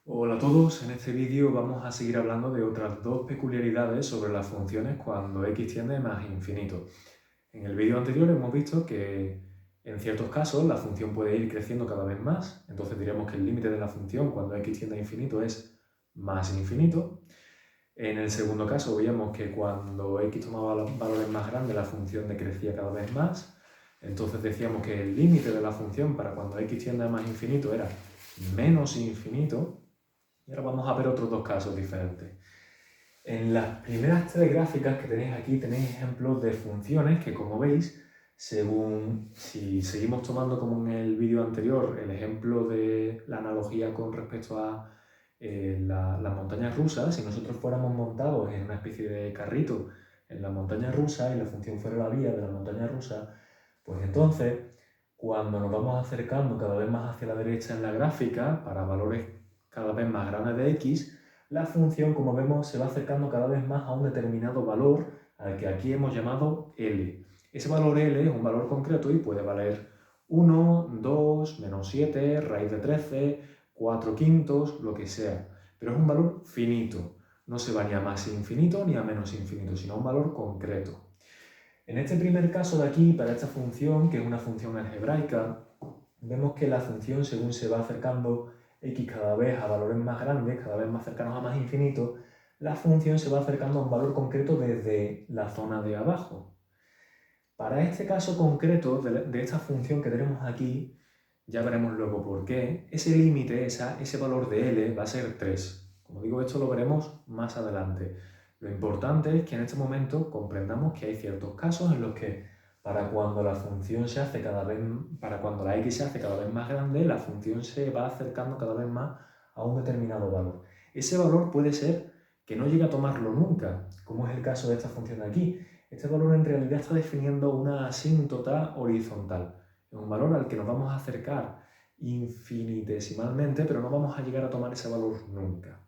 Hola a todos, en este vídeo vamos a seguir hablando de otras dos peculiaridades sobre las funciones cuando x tiende más infinito. En el vídeo anterior hemos visto que en ciertos casos la función puede ir creciendo cada vez más, entonces diremos que el límite de la función cuando x tiende a infinito es más infinito. En el segundo caso veíamos que cuando x tomaba valores más grandes la función decrecía cada vez más, entonces decíamos que el límite de la función para cuando x tiende a más infinito era menos infinito. Y ahora vamos a ver otros dos casos diferentes. En las primeras tres gráficas que tenéis aquí tenéis ejemplos de funciones que, como veis, si seguimos tomando como en el vídeo anterior el ejemplo de la analogía con respecto a las montañas rusas, si nosotros fuéramos montados en una especie de carrito en la montaña rusa y la función fuera la vía de la montaña rusa, pues entonces cuando nos vamos acercando cada vez más hacia la derecha en la gráfica para valores cada vez más grandes de x, la función, como vemos, se va acercando cada vez más a un determinado valor al que aquí hemos llamado L. Ese valor L es un valor concreto y puede valer 1, 2, menos 7, raíz de 13, 4 quintos, lo que sea. Pero es un valor finito. No se va ni a más infinito ni a menos infinito, sino a un valor concreto. En este primer caso de aquí, para esta función, que es una función algebraica, vemos que la función, según se va acercando x cada vez a valores más grandes, cada vez más cercanos a más infinito, la función se va acercando a un valor concreto desde la zona de abajo. Para este caso concreto de esta función que tenemos aquí, ya veremos luego por qué, ese límite, ese valor de L va a ser 3. Como digo, esto lo veremos más adelante. Lo importante es que en este momento comprendamos que hay ciertos casos en los que para cuando la función se hace para cuando la x se hace cada vez más grande, la función se va acercando cada vez más a un determinado valor. Ese valor puede ser que no llegue a tomarlo nunca, como es el caso de esta función de aquí. Este valor en realidad está definiendo una asíntota horizontal. Es un valor al que nos vamos a acercar infinitesimalmente, pero no vamos a llegar a tomar ese valor nunca.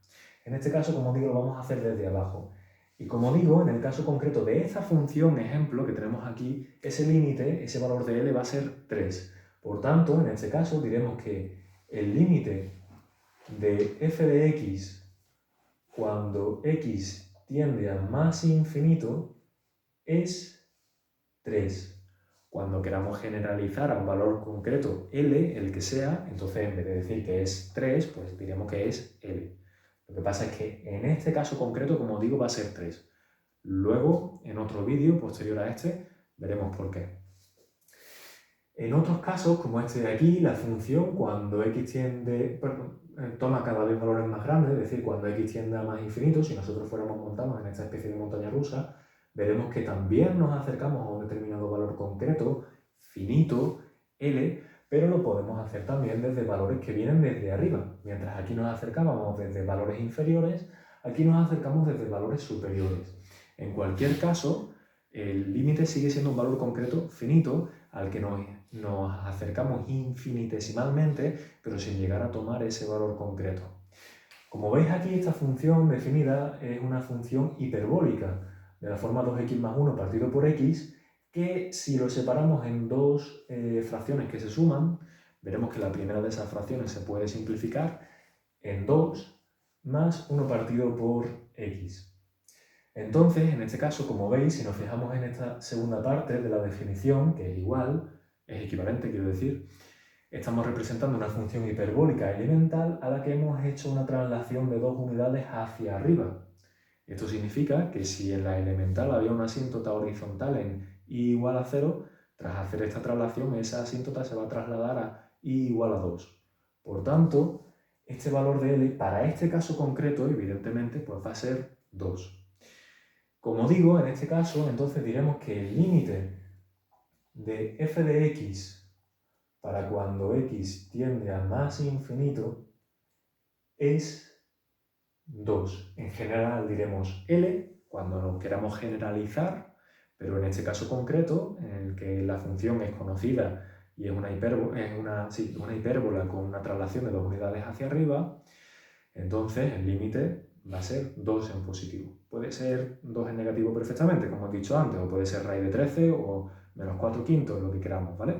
En este caso, como digo, lo vamos a hacer desde abajo. Y como digo, en el caso concreto de esta función ejemplo que tenemos aquí, ese límite, ese valor de L va a ser 3. Por tanto, en este caso diremos que el límite de f de x cuando x tiende a más infinito es 3. Cuando queramos generalizar a un valor concreto L, el que sea, entonces en vez de decir que es 3, pues diremos que es L. Lo que pasa es que en este caso concreto, como digo, va a ser 3. Luego, en otro vídeo posterior a este, veremos por qué. En otros casos, como este de aquí, la función cuando x toma cada vez valores más grandes, es decir, cuando x tiende a más infinito, si nosotros fuéramos montados en esta especie de montaña rusa, veremos que también nos acercamos a un determinado valor concreto, finito, L, pero lo podemos hacer también desde valores que vienen desde arriba. Mientras aquí nos acercábamos desde valores inferiores, aquí nos acercamos desde valores superiores. En cualquier caso, el límite sigue siendo un valor concreto finito al que nos acercamos infinitesimalmente, pero sin llegar a tomar ese valor concreto. Como veis aquí, esta función definida es una función hiperbólica, de la forma 2x más 1 partido por x, que si lo separamos en dos fracciones que se suman, veremos que la primera de esas fracciones se puede simplificar en 2 más 1 partido por x. Entonces, en este caso, como veis, si nos fijamos en esta segunda parte de la definición, que es igual, es equivalente, quiero decir, estamos representando una función hiperbólica elemental a la que hemos hecho una traslación de dos unidades hacia arriba. Esto significa que si en la elemental había una asíntota horizontal en y igual a 0, tras hacer esta traslación, esa asíntota se va a trasladar a y igual a 2. Por tanto, este valor de L, para este caso concreto, evidentemente, pues va a ser 2. Como digo, en este caso, entonces diremos que el límite de f de x para cuando x tiende a más infinito es 2. En general diremos L cuando lo queramos generalizar, pero en este caso concreto, en el que la función es conocida y es una hipérbola con una traslación de dos unidades hacia arriba, entonces el límite va a ser 2 en positivo. Puede ser 2 en negativo perfectamente, como he dicho antes, o puede ser raíz de 13 o menos 4 quintos, lo que queramos, ¿vale?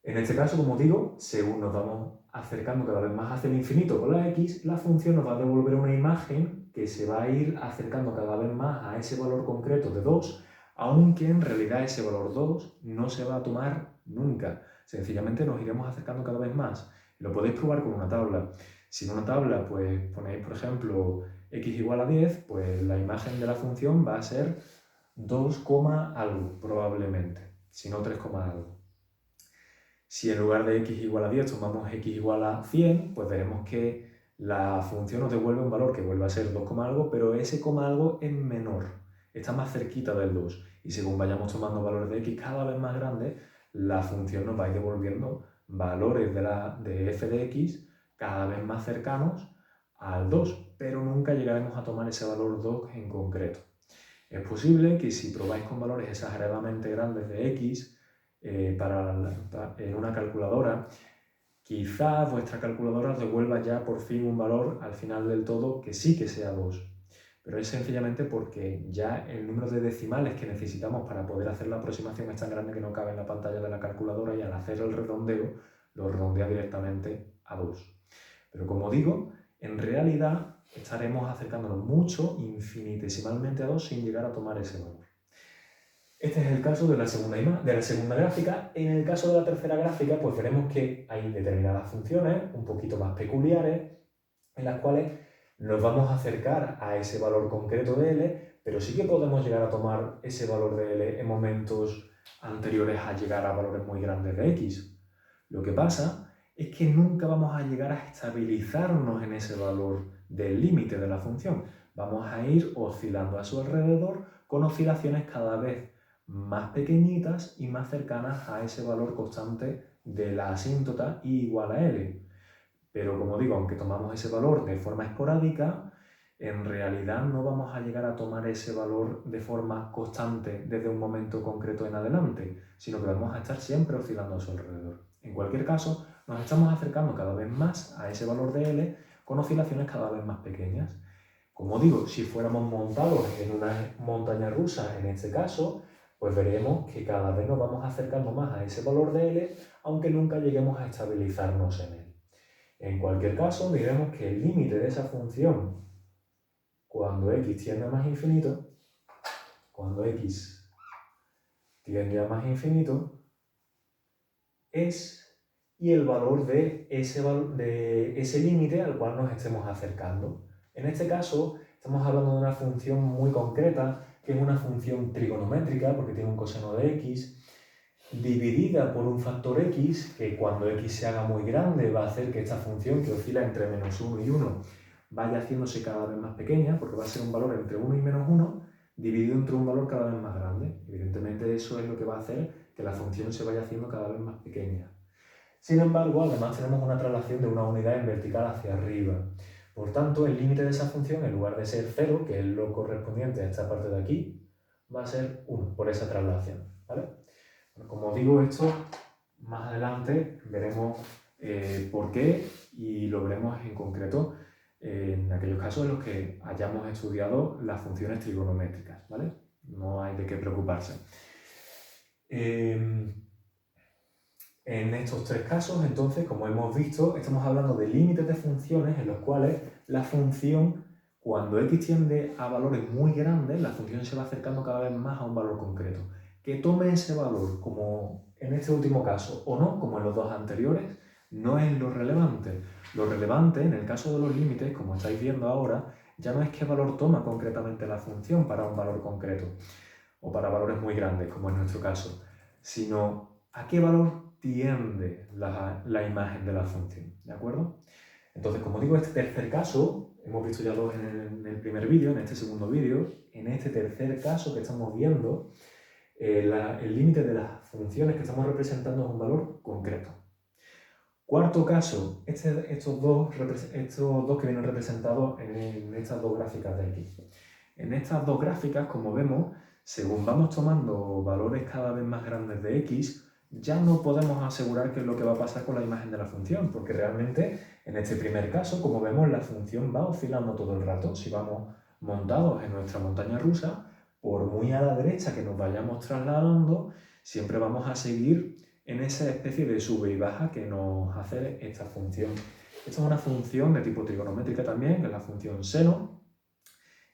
En este caso, como digo, según nos vamos acercando cada vez más hacia el infinito con la x, la función nos va a devolver una imagen que se va a ir acercando cada vez más a ese valor concreto de 2, aunque en realidad ese valor 2 no se va a tomar nunca. Sencillamente nos iremos acercando cada vez más. Lo podéis probar con una tabla. Si en una tabla pues, ponéis, por ejemplo, x igual a 10, pues la imagen de la función va a ser 2, algo, probablemente, si no 3, algo. Si en lugar de x igual a 10 tomamos x igual a 100, pues veremos que la función nos devuelve un valor que vuelve a ser 2, algo, pero ese algo es menor, está más cerquita del 2. Y según vayamos tomando valores de x cada vez más grandes, la función nos va a ir devolviendo valores de f de x cada vez más cercanos al 2, pero nunca llegaremos a tomar ese valor 2 en concreto. Es posible que si probáis con valores exageradamente grandes de x, en una calculadora, quizás vuestra calculadora os devuelva ya por fin un valor al final del todo que sí que sea 2. Pero es sencillamente porque ya el número de decimales que necesitamos para poder hacer la aproximación es tan grande que no cabe en la pantalla de la calculadora y al hacer el redondeo lo redondea directamente a 2. Pero como digo, en realidad estaremos acercándonos mucho, infinitesimalmente a 2 sin llegar a tomar ese valor. Este es el caso de la segunda gráfica. En el caso de la tercera gráfica, pues veremos que hay determinadas funciones un poquito más peculiares en las cuales nos vamos a acercar a ese valor concreto de L, pero sí que podemos llegar a tomar ese valor de L en momentos anteriores a llegar a valores muy grandes de X. Lo que pasa es que nunca vamos a llegar a estabilizarnos en ese valor del límite de la función. Vamos a ir oscilando a su alrededor con oscilaciones cada vez más pequeñitas y más cercanas a ese valor constante de la asíntota I igual a L. Pero como digo, aunque tomamos ese valor de forma esporádica, en realidad no vamos a llegar a tomar ese valor de forma constante desde un momento concreto en adelante, sino que vamos a estar siempre oscilando a su alrededor. En cualquier caso, nos estamos acercando cada vez más a ese valor de L con oscilaciones cada vez más pequeñas. Como digo, si fuéramos montados en una montaña rusa, en este caso, pues veremos que cada vez nos vamos acercando más a ese valor de L, aunque nunca lleguemos a estabilizarnos en él. En cualquier caso, diremos que el límite de esa función, cuando x tiende a más infinito, es y el valor de ese límite al cual nos estemos acercando. En este caso, estamos hablando de una función muy concreta, que es una función trigonométrica, porque tiene un coseno de x, dividida por un factor x, que cuando x se haga muy grande va a hacer que esta función, que oscila entre menos 1 y 1, vaya haciéndose cada vez más pequeña, porque va a ser un valor entre 1 y menos 1, dividido entre un valor cada vez más grande. Evidentemente eso es lo que va a hacer que la función se vaya haciendo cada vez más pequeña. Sin embargo, además tenemos una traslación de una unidad en vertical hacia arriba. Por tanto, el límite de esa función, en lugar de ser 0, que es lo correspondiente a esta parte de aquí, va a ser 1 por esa traslación, ¿vale? Bueno, como digo esto, más adelante veremos por qué y lo veremos en concreto en aquellos casos en los que hayamos estudiado las funciones trigonométricas, ¿vale? No hay de qué preocuparse. En estos tres casos, entonces, como hemos visto, estamos hablando de límites de funciones en los cuales la función, cuando x tiende a valores muy grandes, la función se va acercando cada vez más a un valor concreto. Que tome ese valor, como en este último caso, o no, como en los dos anteriores, no es lo relevante. Lo relevante, en el caso de los límites, como estáis viendo ahora, ya no es qué valor toma concretamente la función para un valor concreto, o para valores muy grandes, como en nuestro caso, sino a qué valor tiende la imagen de la función, ¿de acuerdo? Entonces, como digo, este tercer caso, hemos visto ya dos en el primer vídeo, en este segundo vídeo, en este tercer caso que estamos viendo, el límite de las funciones que estamos representando es un valor concreto. Cuarto caso, estos dos que vienen representados en estas dos gráficas de aquí. En estas dos gráficas, como vemos, según vamos tomando valores cada vez más grandes de x, ya no podemos asegurar qué es lo que va a pasar con la imagen de la función, porque realmente en este primer caso, como vemos, la función va oscilando todo el rato. Si vamos montados en nuestra montaña rusa, por muy a la derecha que nos vayamos trasladando, siempre vamos a seguir en esa especie de sube y baja que nos hace esta función. Esta es una función de tipo trigonométrica también, que es la función seno,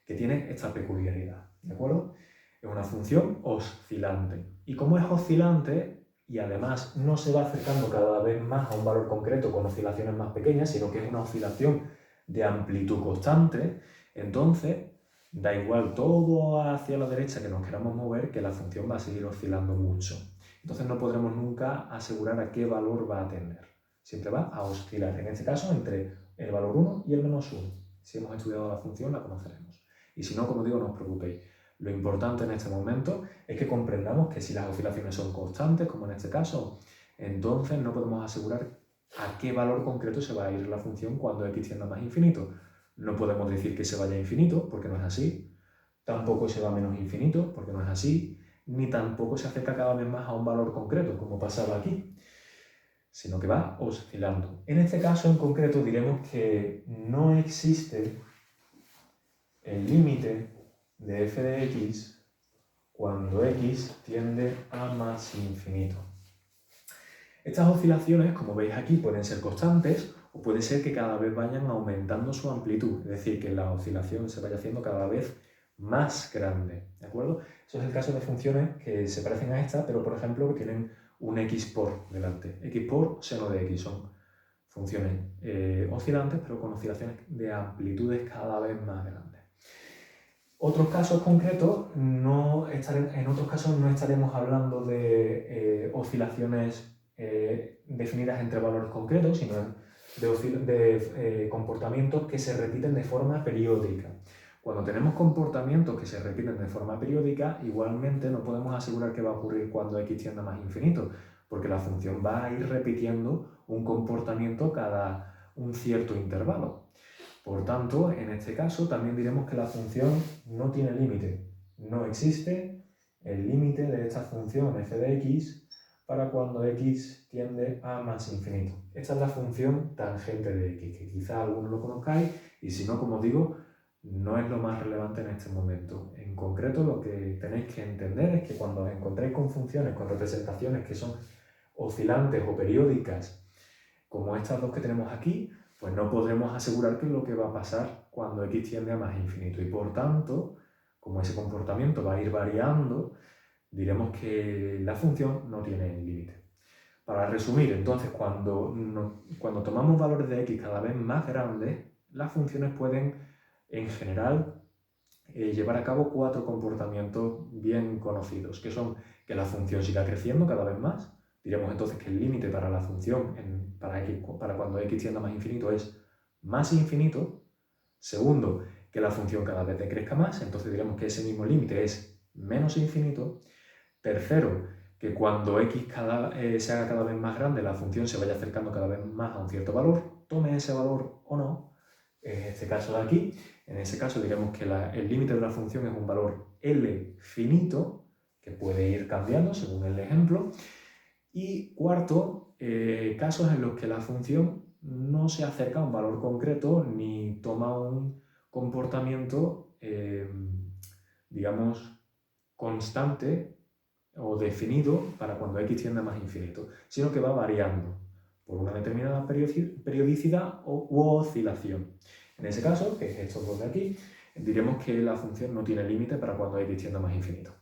que tiene esta peculiaridad, ¿de acuerdo? Es una función oscilante. Y como es oscilante, y además no se va acercando cada vez más a un valor concreto con oscilaciones más pequeñas, sino que es una oscilación de amplitud constante, entonces da igual todo hacia la derecha que nos queramos mover, que la función va a seguir oscilando mucho. Entonces no podremos nunca asegurar a qué valor va a tender. Siempre va a oscilar, en este caso entre el valor 1 y el menos 1. Si hemos estudiado la función la conoceremos. Y si no, como digo, no os preocupéis. Lo importante en este momento es que comprendamos que si las oscilaciones son constantes, como en este caso, entonces no podemos asegurar a qué valor concreto se va a ir la función cuando x tienda más infinito. No podemos decir que se vaya a infinito, porque no es así. Tampoco se va a menos infinito, porque no es así. Ni tampoco se acerca cada vez más a un valor concreto, como pasaba aquí, sino que va oscilando. En este caso en concreto diremos que no existe el límite de f de x cuando x tiende a más infinito. Estas oscilaciones, como veis aquí, pueden ser constantes o puede ser que cada vez vayan aumentando su amplitud, es decir, que la oscilación se vaya haciendo cada vez más grande, ¿de acuerdo? Eso es el caso de funciones que se parecen a esta, pero por ejemplo que tienen un x por delante. X por seno de x son funciones oscilantes, pero con oscilaciones de amplitudes cada vez más grandes. Otros casos concretos, en otros casos no estaremos hablando de oscilaciones definidas entre valores concretos, sino de comportamientos que se repiten de forma periódica. Cuando tenemos comportamientos que se repiten de forma periódica, igualmente no podemos asegurar qué va a ocurrir cuando x tienda a más infinito, porque la función va a ir repitiendo un comportamiento cada un cierto intervalo. Por tanto, en este caso también diremos que la función no tiene límite. No existe el límite de esta función f de x para cuando x tiende a más infinito. Esta es la función tangente de x, que quizá algunos lo conozcáis, y si no, como digo, no es lo más relevante en este momento. En concreto, lo que tenéis que entender es que cuando os encontréis con funciones, con representaciones que son oscilantes o periódicas, como estas dos que tenemos aquí, pues no podremos asegurar qué es lo que va a pasar cuando x tiende a más infinito. Y por tanto, como ese comportamiento va a ir variando, diremos que la función no tiene límite. Para resumir, entonces, cuando tomamos valores de x cada vez más grandes, las funciones pueden, en general, llevar a cabo 4 comportamientos bien conocidos, que son que la función siga creciendo cada vez más. Diremos entonces que el límite para la función para cuando x tienda a más infinito es más infinito. Segundo, que la función cada vez decrezca más, entonces diremos que ese mismo límite es menos infinito. Tercero, que cuando x se haga cada vez más grande, la función se vaya acercando cada vez más a un cierto valor, tome ese valor o no, en este caso de aquí. En ese caso diremos que el límite de la función es un valor L finito, que puede ir cambiando según el ejemplo. Y cuarto, casos en los que la función no se acerca a un valor concreto ni toma un comportamiento, digamos, constante o definido para cuando x tiende a más infinito, sino que va variando por una determinada periodicidad u oscilación. En ese caso, que es estos dos de aquí, diremos que la función no tiene límite para cuando x tiende a más infinito.